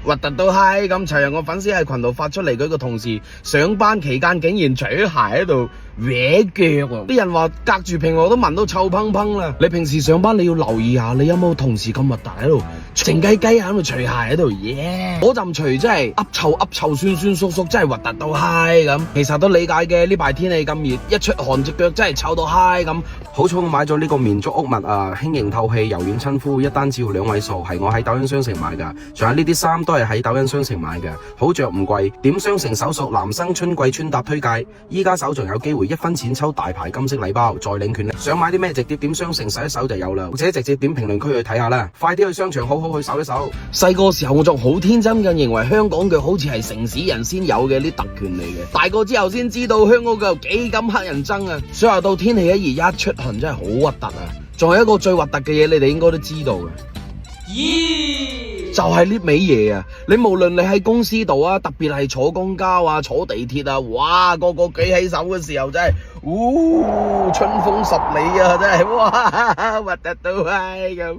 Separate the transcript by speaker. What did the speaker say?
Speaker 1: 核突到閪咁！尋日我粉絲喺群度發出嚟，佢個同事上班期間竟然除咗鞋喺度搲腳啊！啲人話隔住屏幕都聞到臭噴噴啦！你平時上班你要留意下，你有冇同事咁核突喺度靜雞雞喺度除鞋喺度耶？嗰陣除真係噏臭酸酸縮縮，真係核突到閪咁。其實都理解嘅，呢排天氣咁熱，一出汗隻腳真係臭到閪咁。好彩我買咗呢個棉竹屋襪啊，輕盈透氣，柔軟親膚，一單只要2位數，係我喺抖音商城買噶。仲有呢啲衫都係喺抖音商城買嘅，好着唔貴。點商城搜索男生春季穿搭推介，依家手仲有機會1分錢抽大牌金色禮包，再領權利。想買啲咩直接點商城搜一搜就有啦，或者直接點評論區去睇下啦。快啲去商場好好去搜一搜。細個時候我仲好天真咁認為香港腳好似係城市人先有嘅啲特權嚟嘅，大個之後先知道香港腳幾咁乞人憎啊！所以話到天氣一熱一出汗真係好核突啊！仲有一個最核突嘅嘢，你哋應該都知道嘅。就係呢味嘢啊！你無論你喺公司度啊，特別係坐公交啊、坐地鐵啊，哇，個個舉起手嘅時候真係，春風十里啊，真係哇，核突到閪咁。